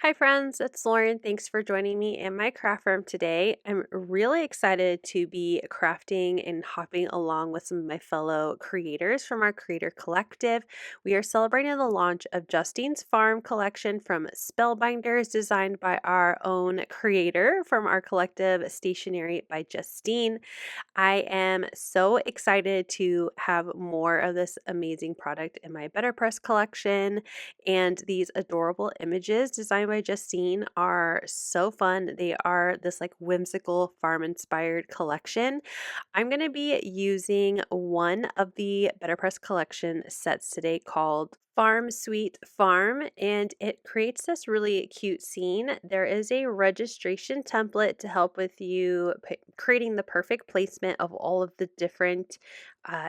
Hi friends, it's Lauren. Thanks for joining me in my craft room today. I'm really excited to be crafting and hopping along with some of my fellow creators from our Creator Collective. We are celebrating the launch of Justine's Farm collection from Spellbinders, designed by our own creator from our collective, Stationery by Justine. I am so excited to have more of this amazing product in my BetterPress collection. And these adorable images designed by Justine are so fun. They are this like whimsical farm inspired collection. I'm going to be using one of the BetterPress collection sets today called Farm Sweet Farm, and it creates this really cute scene. There is a registration template to help with you creating the perfect placement of all of the different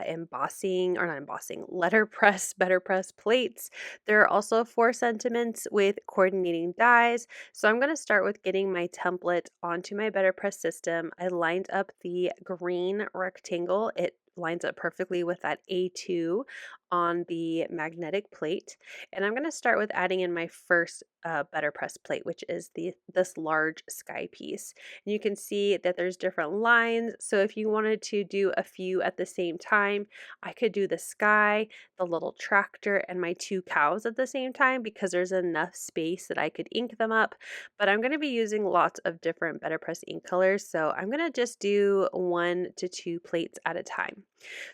embossing, or not embossing, letterpress, BetterPress plates. There are also 4 sentiments with coordinating dies. So I'm going to start with getting my template onto my BetterPress system. I lined up the green rectangle. It lines up perfectly with that A2 on the magnetic plate. And I'm going to start with adding in my first BetterPress plate, which is this large sky piece. And you can see that there's different lines. So if you wanted to do a few at the same time, I could do the sky, the little tractor, and my 2 cows at the same time because there's enough space that I could ink them up. But I'm going to be using lots of different BetterPress ink colors, so I'm going to just do 1 to 2 plates at a time.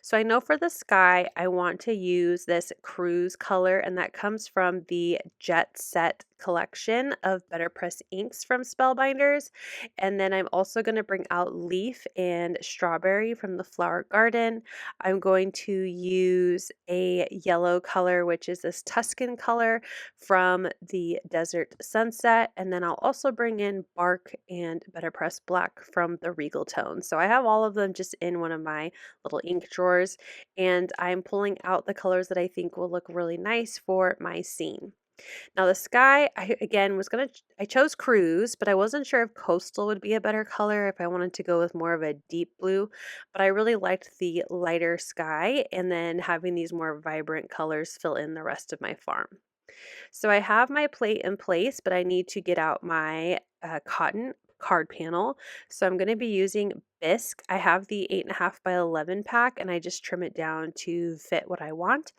So I know for the sky, I want to use this cruise color, and that comes from the Jet Set collection of BetterPress inks from Spellbinders. And then I'm also going to bring out Leaf and Strawberry from the Flower Garden. I'm going to use a yellow color, which is this Tuscan color from the Desert Sunset. And then I'll also bring in Bark and BetterPress Black from the Regal tone. So I have all of them just in one of my little ink drawers, and I'm pulling out the colors that I think will look really nice for my scene. Now the sky, I chose cruise, but I wasn't sure if coastal would be a better color if I wanted to go with more of a deep blue, but I really liked the lighter sky and then having these more vibrant colors fill in the rest of my farm. So I have my plate in place, but I need to get out my cotton card panel. So I'm going to be using Bisque. I have the 8.5 by 11 pack, and I just trim it down to fit what I want.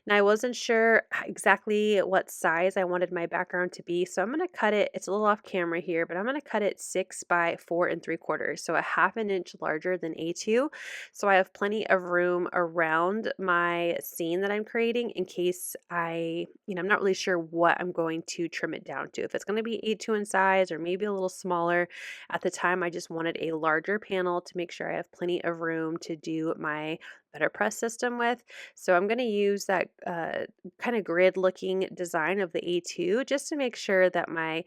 Now, I wasn't sure exactly what size I wanted my background to be, so I'm going to cut it. It's a little off camera here, but I'm going to cut it 6 by 4 3/4, so a 1/2 inch larger than A2. So I have plenty of room around my scene that I'm creating in case I'm not really sure what I'm going to trim it down to. If it's going to be A2 in size or maybe a little smaller. At the time, I just wanted a larger panel to make sure I have plenty of room to do my BetterPress system with. So I'm going to use that kind of grid looking design of the A2 just to make sure that my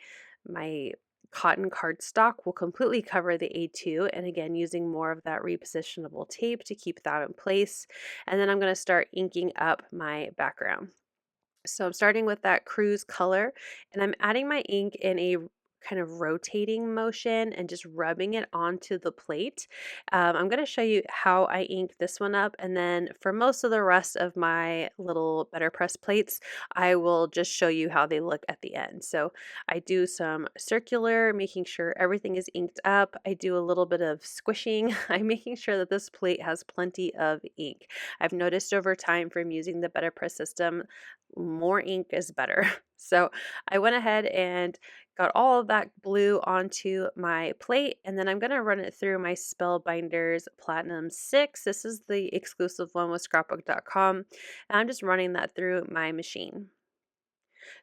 cotton cardstock will completely cover the A2, and again using more of that repositionable tape to keep that in place. And then I'm going to start inking up my background. So I'm starting with that cruise color, and I'm adding my ink in a kind of rotating motion and just rubbing it onto the plate. I'm going to show you how I ink this one up, and then for most of the rest of my little BetterPress plates, I will just show you how they look at the end. So I do some circular, making sure everything is inked up. I do a little bit of squishing. I'm making sure that this plate has plenty of ink. I've noticed over time from using the BetterPress system, more ink is better. So I went ahead and got all of that blue onto my plate, and then I'm going to run it through my Spellbinders Platinum 6. This is the exclusive one with scrapbook.com, and I'm just running that through my machine.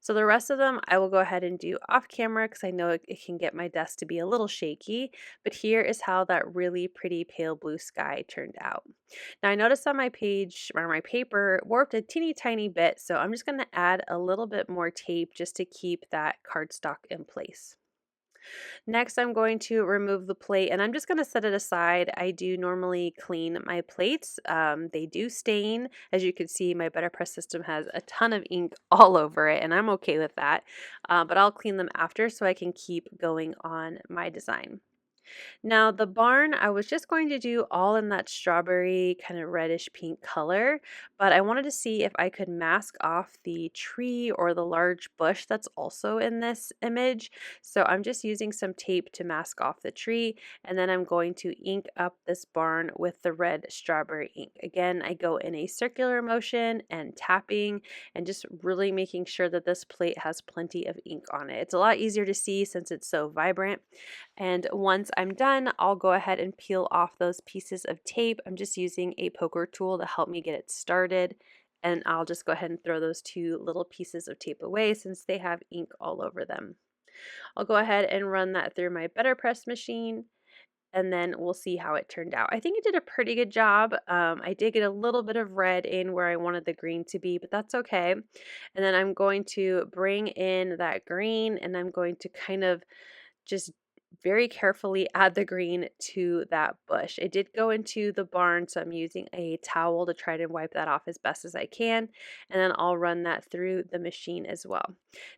So the rest of them I will go ahead and do off camera because I know it can get my desk to be a little shaky, but here is how that really pretty pale blue sky turned out. Now I noticed on my page, or my paper, warped a teeny tiny bit, so I'm just going to add a little bit more tape just to keep that cardstock in place. Next, I'm going to remove the plate, and I'm just going to set it aside. I do normally clean my plates. They do stain. As you can see, my BetterPress system has a ton of ink all over it, and I'm okay with that. But I'll clean them after so I can keep going on my design. Now, the barn, I was just going to do all in that strawberry kind of reddish pink color, but I wanted to see if I could mask off the tree or the large bush that's also in this image. So I'm just using some tape to mask off the tree, and then I'm going to ink up this barn with the red strawberry ink. Again, I go in a circular motion and tapping and just really making sure that this plate has plenty of ink on it. It's a lot easier to see since it's so vibrant. And once I'm done, I'll go ahead and peel off those pieces of tape. I'm just using a poker tool to help me get it started. And I'll just go ahead and throw those two little pieces of tape away since they have ink all over them. I'll go ahead and run that through my BetterPress machine, and then we'll see how it turned out. I think it did a pretty good job. I did get a little bit of red in where I wanted the green to be, but that's okay. And then I'm going to bring in that green, and I'm going to kind of just very carefully add the green to that bush. It did go into the barn, so I'm using a towel to try to wipe that off as best as I can, and then I'll run that through the machine as well.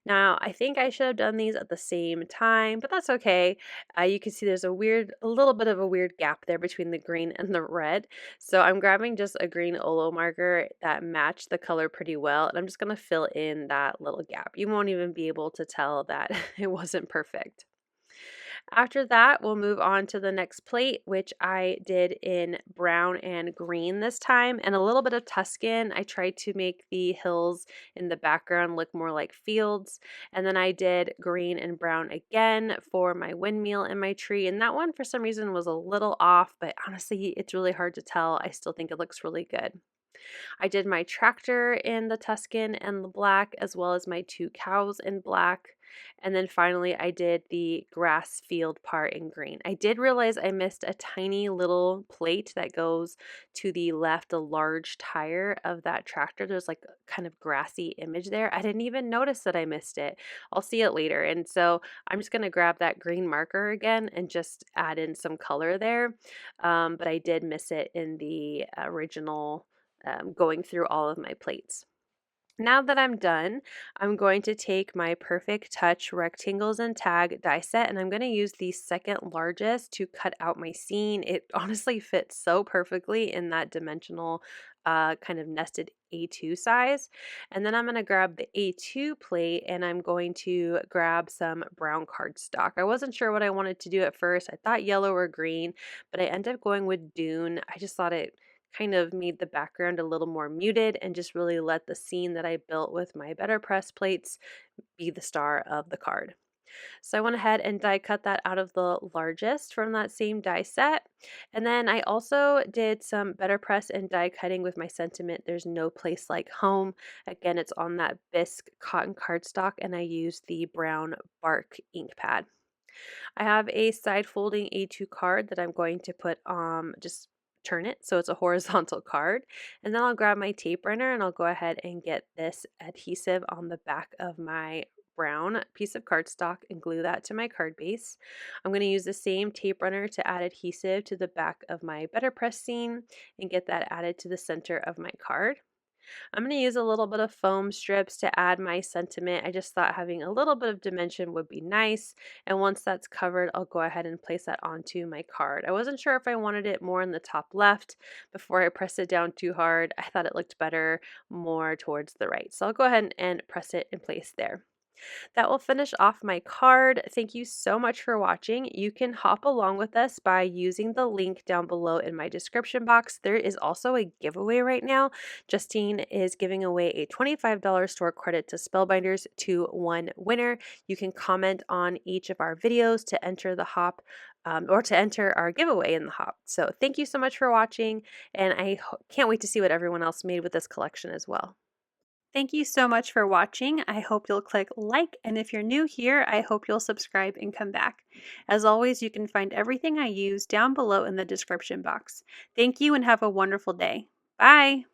Now, I think I should have done these at the same time, but that's okay. You can see there's a little bit of a weird gap there between the green and the red. So I'm grabbing just a green Olo marker that matched the color pretty well, and I'm just going to fill in that little gap. You won't even be able to tell that it wasn't perfect. After that, we'll move on to the next plate, which I did in brown and green this time, and a little bit of Tuscan. I tried to make the hills in the background look more like fields. And then I did green and brown again for my windmill and my tree. And that one, for some reason, was a little off, but honestly, it's really hard to tell. I still think it looks really good. I did my tractor in the Tuscan and the black, as well as my two cows in black. And then finally, I did the grass field part in green. I did realize I missed a tiny little plate that goes to the left, a large tire of that tractor. There's like a kind of grassy image there. I didn't even notice that I missed it. I'll see it later. And so I'm just going to grab that green marker again and just add in some color there. But I did miss it in the original going through all of my plates. Now that I'm done, I'm going to take my Perfect Touch Rectangles and Tag die set, and I'm going to use the second largest to cut out my scene. It honestly fits so perfectly in that dimensional kind of nested A2 size. And then I'm going to grab the A2 plate and I'm going to grab some brown cardstock. I wasn't sure what I wanted to do at first. I thought yellow or green, but I ended up going with Dune. I just thought it kind of made the background a little more muted and just really let the scene that I built with my BetterPress plates be the star of the card. So I went ahead and die cut that out of the largest from that same die set. And then I also did some BetterPress and die cutting with my sentiment, "There's no place like home." Again, it's on that Bisque cotton cardstock, and I used the brown bark ink pad. I have a side folding A2 card that I'm going to put just turn it so it's a horizontal card, and then I'll grab my tape runner and I'll go ahead and get this adhesive on the back of my brown piece of cardstock and glue that to my card base. I'm going to use the same tape runner to add adhesive to the back of my BetterPress scene and get that added to the center of my card. I'm going to use a little bit of foam strips to add my sentiment. I just thought having a little bit of dimension would be nice. And once that's covered, I'll go ahead and place that onto my card. I wasn't sure if I wanted it more in the top left before I pressed it down too hard. I thought it looked better more towards the right. So I'll go ahead and press it in place there. That will finish off my card. Thank you so much for watching. You can hop along with us by using the link down below in my description box. There is also a giveaway right now. Justine is giving away a $25 store credit to Spellbinders to one winner. You can comment on each of our videos to enter the hop or to enter our giveaway in the hop. So thank you so much for watching, and I can't wait to see what everyone else made with this collection as well. Thank you so much for watching. I hope you'll click like, and if you're new here, I hope you'll subscribe and come back. As always, you can find everything I use down below in the description box. Thank you and have a wonderful day. Bye!